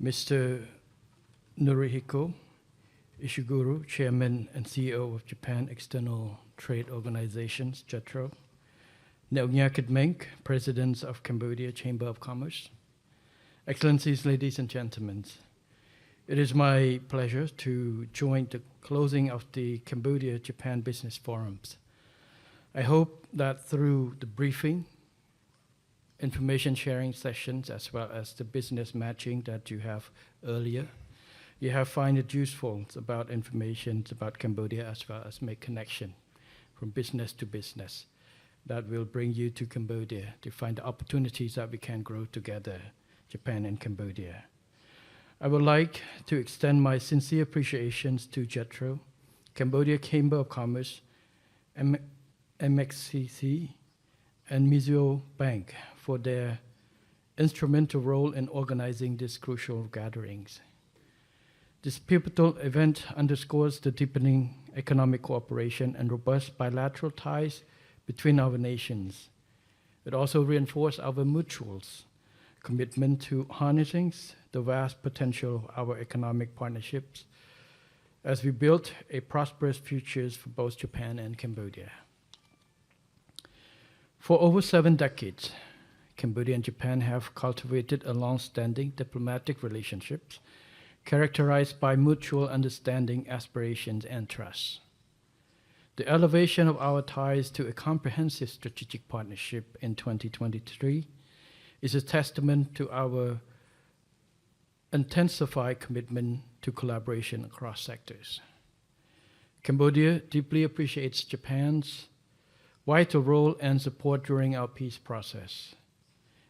Mr. Norihiko Ishiguro, Chairman and CEO of Japan External Trade Organizations, JETRO. Neonyakit Menk, President of Cambodia Chamber of Commerce. Excellencies, ladies and gentlemen, it is my pleasure to join the closing of the Cambodia-Japan Business Forums. I hope that through the briefing, information sharing sessions, as well as the business matching that you have earlier, you have find it useful about information about Cambodia, as well as make connection from business to business that will bring you to Cambodia to find the opportunities that we can grow together, Japan and Cambodia. I would like to extend my sincere appreciations to JETRO, Cambodia Chamber of Commerce, MXCC, and Mizuho Bank for their instrumental role in organizing these crucial gatherings. This pivotal event underscores the deepening economic cooperation and robust bilateral ties between our nations. It also reinforces our mutual commitment to harnessing the vast potential of our economic partnerships as we build a prosperous future for both Japan and Cambodia. For over 7 decades, Cambodia and Japan have cultivated a long-standing diplomatic relationships characterized by mutual understanding, aspirations, and trust. The elevation of our ties to a comprehensive strategic partnership in 2023 is a testament to our intensified commitment to collaboration across sectors. Cambodia deeply appreciates Japan's vital role and support during our peace process.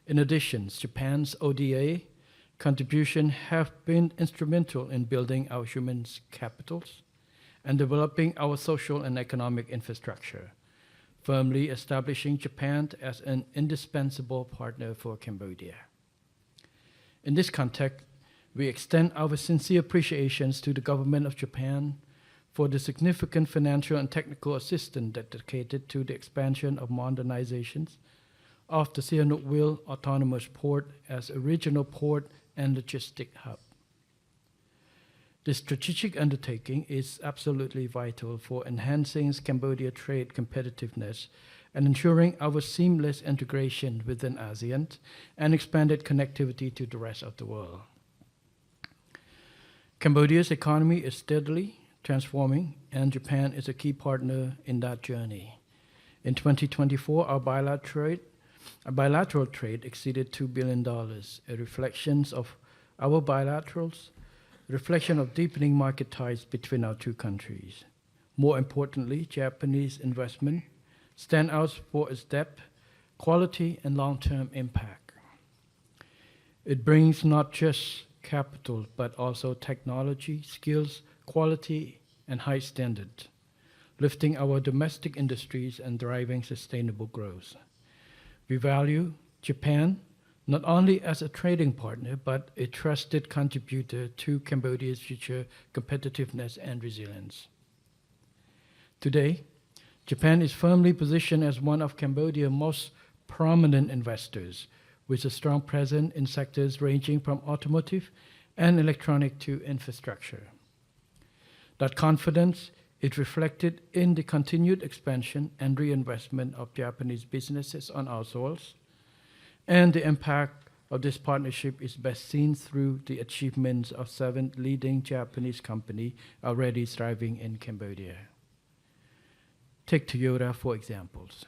In addition, Japan's ODA contribution have been instrumental in building our human capitals and developing our social and economic infrastructure, firmly establishing Japan as an indispensable partner for Cambodia. In this context, we extend our sincere appreciations to the government of Japan for the significant financial and technical assistance dedicated to the expansion of modernizations of the Sihanoukville Autonomous Port as a regional port and logistic hub. This strategic undertaking is absolutely vital for enhancing Cambodia's trade competitiveness and ensuring our seamless integration within ASEAN and expanded connectivity to the rest of the world. Cambodia's economy is steadily transforming, and Japan is a key partner in that journey. In 2024, our bilateral trade exceeded $2 billion, a reflection of our bilaterals, reflection of deepening market ties between our two countries. More importantly, Japanese investment stands out for its depth, quality, and long-term impact. It brings not just capital, but also technology, skills, quality, and high standards, lifting our domestic industries and driving sustainable growth. We value Japan not only as a trading partner, but a trusted contributor to Cambodia's future competitiveness and resilience. Today, Japan is firmly positioned as one of Cambodia's most prominent investors, with a strong presence in sectors ranging from automotive and electronic to infrastructure. That confidence is reflected in the continued expansion and reinvestment of Japanese businesses on our soils, and the impact of this partnership is best seen through the achievements of 7 leading Japanese companies already thriving in Cambodia. Take Toyota, for examples.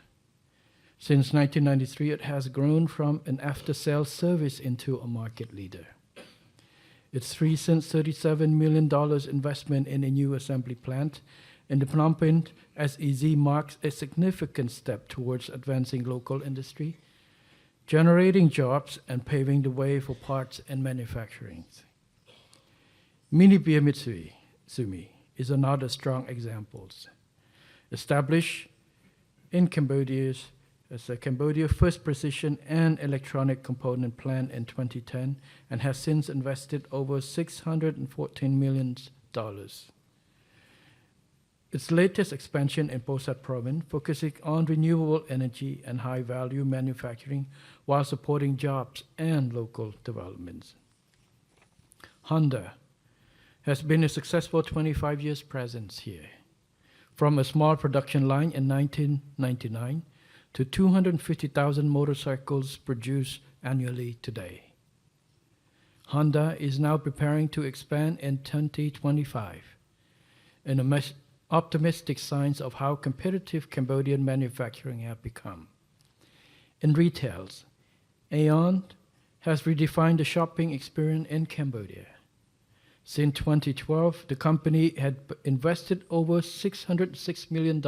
Since 1993, it has grown from an after-sales service into a market leader. Its recent $37 million investment in a new assembly plant in the Phnom Penh SEZ marks a significant step towards advancing local industry, generating jobs, and paving the way for parts and manufacturing. Mitsubishi is another strong example. Established in Cambodia as the Cambodia first precision and electronic component plant in 2010 and has since invested over $614 million. Its latest expansion in Posat province, focusing on renewable energy and high-value manufacturing while supporting jobs and local developments. Honda has been a successful 25 years presence here, from a small production line in 1999 to 250,000 motorcycles produced annually today. Honda is now preparing to expand in 2025, an optimistic signs of how competitive Cambodian manufacturing have become. In retails, Aeon has redefined the shopping experience in Cambodia. Since 2012, the company had invested over $606 million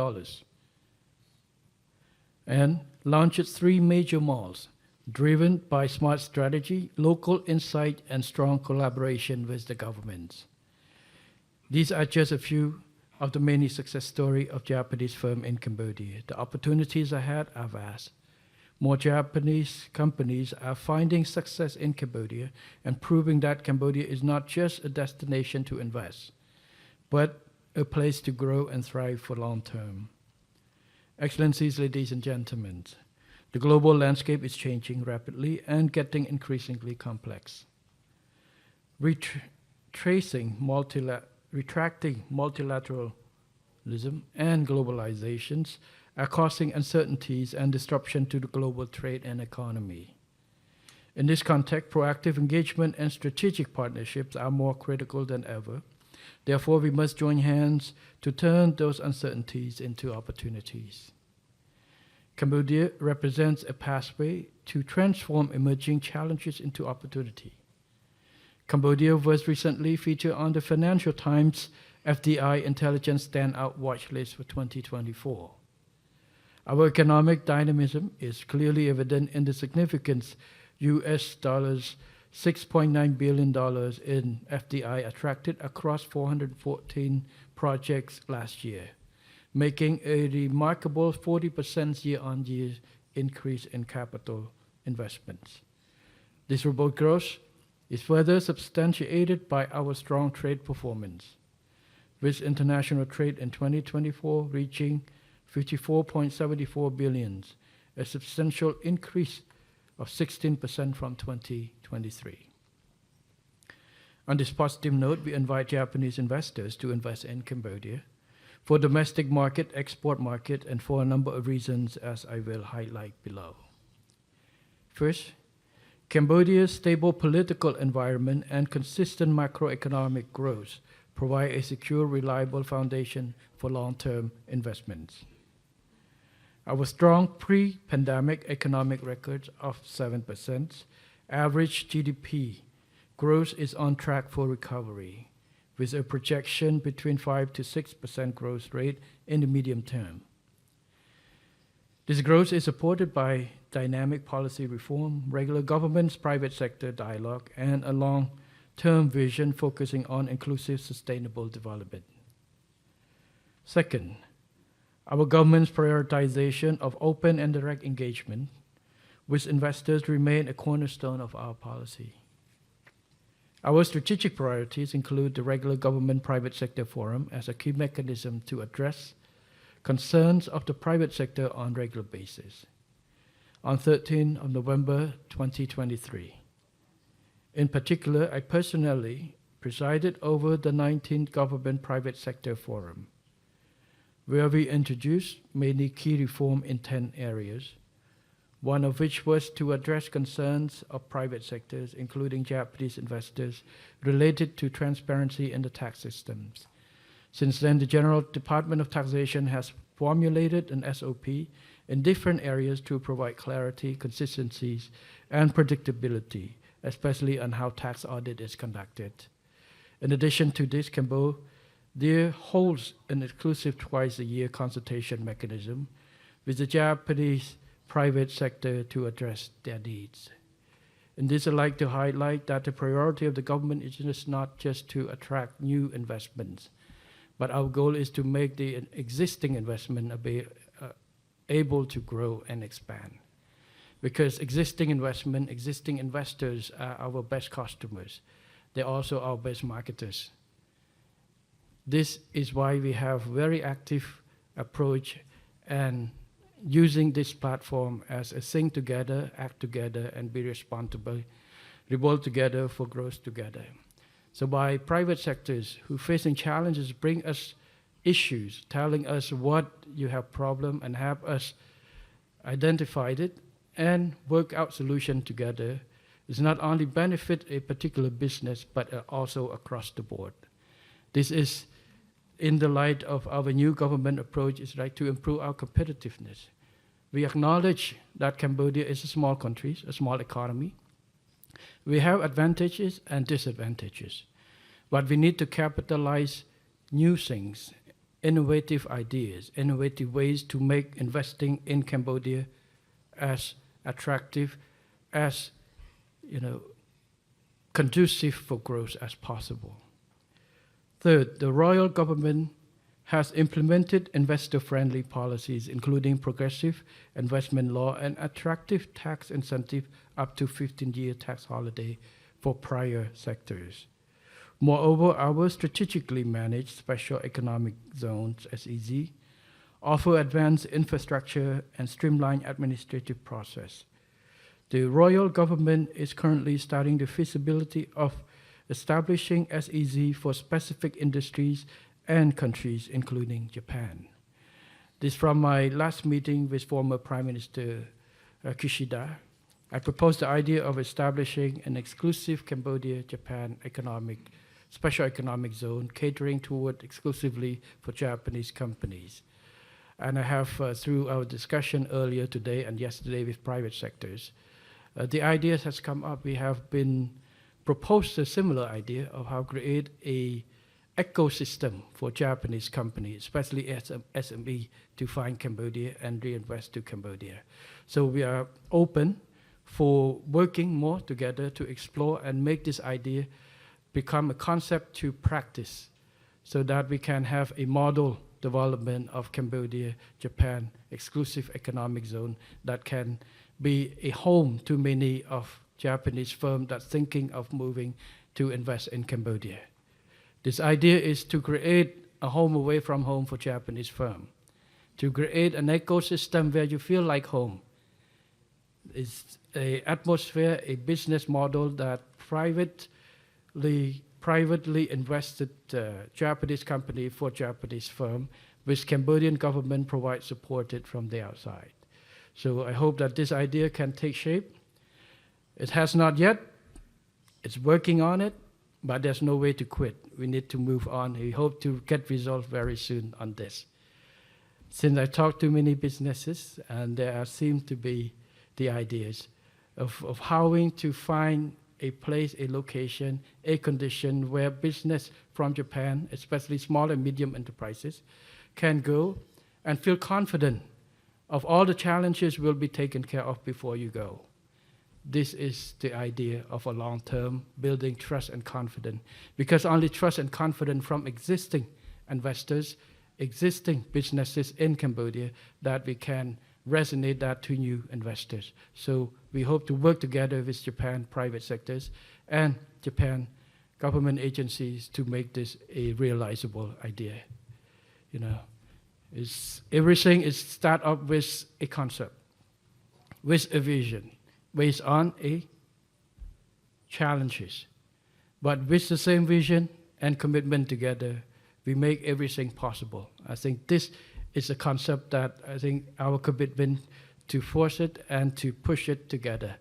and launched 3 major malls, driven by smart strategy, local insight, and strong collaboration with the governments. These are just a few of the many success stories of Japanese firms in Cambodia. The opportunities ahead are vast. More Japanese companies are finding success in Cambodia and proving that Cambodia is not just a destination to invest, but a place to grow and thrive for long term. Excellencies, ladies and gentlemen, the global landscape is changing rapidly and getting increasingly complex. Retracting multilateralism and globalizations are causing uncertainties and disruption to the global trade and economy. In this context, proactive engagement and strategic partnerships are more critical than ever. Therefore, we must join hands to turn those uncertainties into opportunities. Cambodia represents a pathway to transform emerging challenges into opportunity. Cambodia was recently featured on the Financial Times FDI Intelligence Standout Watch List for 2024. Our economic dynamism is clearly evident in the significant US dollars $6.9 billion in FDI attracted across 414 projects last year, making a remarkable 40% year-on-year increase in capital investments. This robust growth is further substantiated by our strong trade performance, with international trade in 2024 reaching $54.74 billion, a substantial increase of 16% from 2023. On this positive note, we invite Japanese investors to invest in Cambodia for domestic market, export market, and for a number of reasons as I will highlight below. First, Cambodia's stable political environment and consistent macroeconomic growth provide a secure, reliable foundation for long-term investments. Our strong pre-pandemic economic records of 7%, average GDP growth is on track for recovery, with a projection between 5 to 6% growth rate in the medium term. This growth is supported by dynamic policy reform, regular government's private sector dialogue, and a long-term vision focusing on inclusive, sustainable development. Second, our government's prioritization of open and direct engagement with investors remain a cornerstone of our policy. Our strategic priorities include the regular government-private sector forum as a key mechanism to address concerns of the private sector on a regular basis. On 13 of November 2023. In particular, I personally presided over the 19th Government Private Sector Forum, where we introduced many key reform in 10 areas, one of which was to address concerns of private sectors, including Japanese investors, related to transparency in the tax systems. Since then, the General Department of Taxation has formulated an SOP in different areas to provide clarity, consistencies, and predictability, especially on how tax audit is conducted. In addition to this, Cambodia holds an exclusive twice-a-year consultation mechanism with the Japanese private sector to address their needs. In this, I'd like to highlight that the priority of the government is not just to attract new investments, but our goal is to make the existing investment able to grow and expand. Because existing investors are our best customers. They're also our best marketers. This is why we have very active approach and using this platform as a sing together, act together, and be responsible, revolve together for growth together. So by private sectors who facing challenges bring us issues, telling us what you have problem and have us identified it and work out solution together is not only benefit a particular business, but also across the board. This is in the light of our new government approach is right to improve our competitiveness. We acknowledge that Cambodia is a small country, a small economy. We have advantages and disadvantages, but we need to capitalize new things, innovative ideas, innovative ways to make investing in Cambodia as attractive, as conducive for growth as possible. Third, the royal government has implemented investor-friendly policies, including progressive investment law and attractive tax incentive up to 15-year tax holiday for prior sectors. Moreover, our strategically managed special economic zones, SEZ, offer advanced infrastructure and streamlined administrative process. The royal government is currently studying the feasibility of establishing SEZ for specific industries and countries, including Japan. This from my last meeting with former Prime Minister Kishida. I proposed the idea of establishing an exclusive Cambodia-Japan special economic zone catering toward exclusively for Japanese companies. And I have, through our discussion earlier today and yesterday with private sectors, the ideas has come up. We have been proposed a similar idea of how to create a ecosystem for Japanese companies, especially SME, to find Cambodia and reinvest to Cambodia. So we are open for working more together to explore and make this idea become a concept to practice so that we can have a model development of Cambodia-Japan exclusive economic zone that can be a home to many of Japanese firms that's thinking of moving to invest in Cambodia. This idea is to create a home away from home for Japanese firms, to create an ecosystem where you feel like home. It's an atmosphere, a business model that privately invested Japanese company for Japanese firm, which Cambodian government provides supported from the outside. So I hope that this idea can take shape. It has not yet. It's working on it, but there's no way to quit. We need to move on. We hope to get results very soon on this. Since I talked to many businesses, and there seem to be the ideas of how to find a place, a location, a condition where business from Japan, especially small and medium enterprises, can go and feel confident of all the challenges will be taken care of before you go. This is the idea of a long-term building trust and confidence, because only trust and confidence from existing investors, existing businesses in Cambodia, that we can resonate that to new investors. So we hope to work together with Japan private sectors and Japan government agencies to make this a realizable idea. Everything is start up with a concept, with a vision, based on a challenges. But with the same vision and commitment together, we make everything possible. I think this is a concept that I think our commitment to force it and to push it together.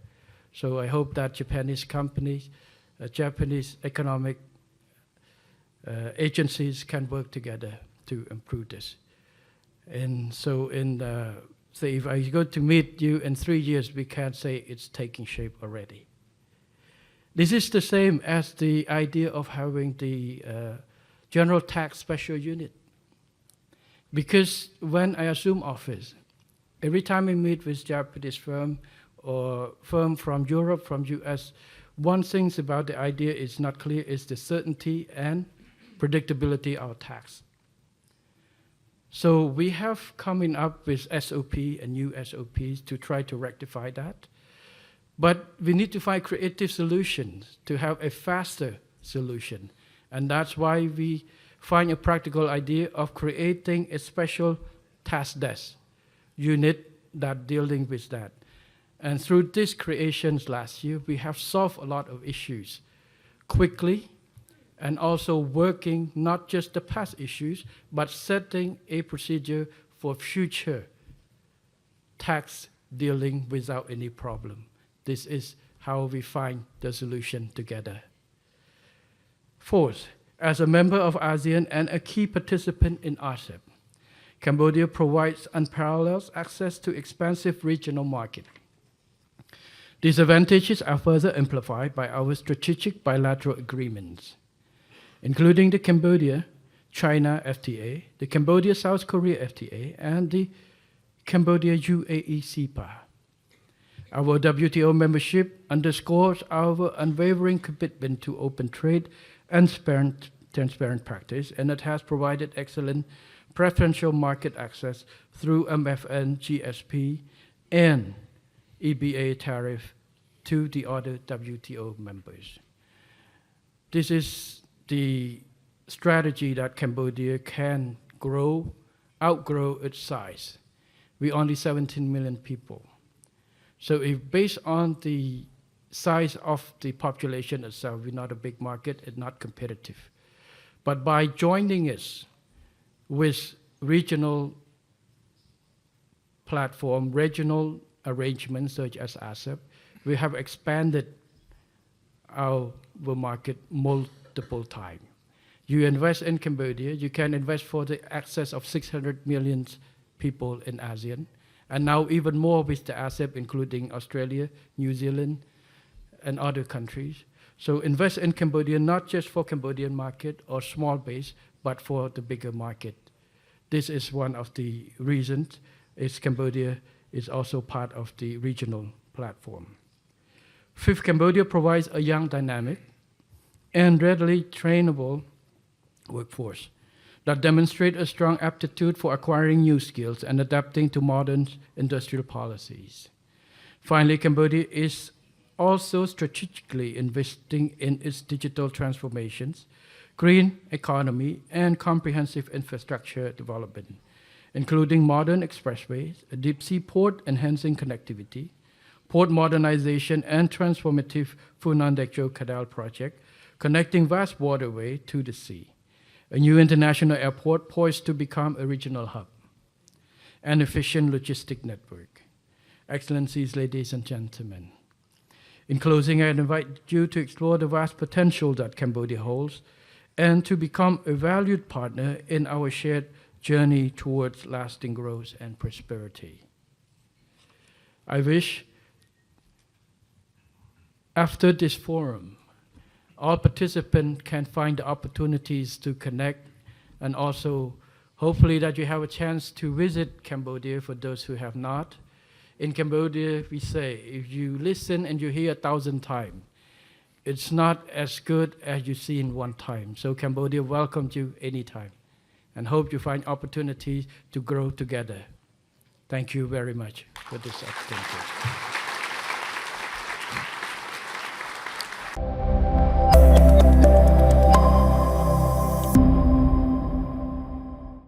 So I hope that Japanese companies, Japanese economic agencies can work together to improve this. And so say if I go to meet you in 3 years, we can say it's taking shape already. This is the same as the idea of having the general tax special unit. Because when I assume office, every time I meet with Japanese firm or firm from Europe, from US, one thing about the idea is not clear is the certainty and predictability of tax. So we have coming up with SOP and new SOPs to try to rectify that. But we need to find creative solutions to have a faster solution. And that's why we find a practical idea of creating a special task desk unit that dealing with that. And through these creations last year, we have solved a lot of issues quickly and also working not just the past issues, but setting a procedure for future tax dealing without any problem. This is how we find the solution together. Fourth, as a member of ASEAN and a key participant in RCEP, Cambodia provides unparalleled access to expansive regional market. These advantages are further amplified by our strategic bilateral agreements, including the Cambodia-China FTA, the Cambodia-South Korea FTA, and the Cambodia-UAE CEPA. Our WTO membership underscores our unwavering commitment to open trade and transparent practice, and it has provided excellent preferential market access through MFN, GSP, and EBA tariff to the other WTO members. This is the strategy that Cambodia can outgrow its size. We're only 17 million people. So if based on the size of the population itself, we're not a big market, it's not competitive. But by joining us with regional platform, regional arrangements such as RCEP, we have expanded our market multiple times. You invest in Cambodia, you can invest for the access of 600 million people in ASEAN, and now even more with the RCEP, including Australia, New Zealand, and other countries. So invest in Cambodia, not just for Cambodian market or small base, but for the bigger market. This is one of the reasons is Cambodia is also part of the regional platform. Fifth, Cambodia provides a young, dynamic, and readily trainable workforce that demonstrate a strong aptitude for acquiring new skills and adapting to modern industrial policies. Finally, Cambodia is also strategically investing in its digital transformations, green economy, and comprehensive infrastructure development, including modern expressways, a deep-sea port enhancing connectivity, port modernization, and transformative Funan Dechou Canal project, connecting vast waterway to the sea, a new international airport poised to become a regional hub, an efficient logistic network. Excellencies, ladies and gentlemen, in closing, I invite you to explore the vast potential that Cambodia holds and to become a valued partner in our shared journey towards lasting growth and prosperity. I wish after this forum, all participants can find the opportunities to connect, and also hopefully that you have a chance to visit Cambodia for those who have not. In Cambodia, we say, if you listen and you hear 1,000 times, it's not as good as you see in one time. So Cambodia welcomes you anytime, and hope you find opportunities to grow together. Thank you very much for this opportunity.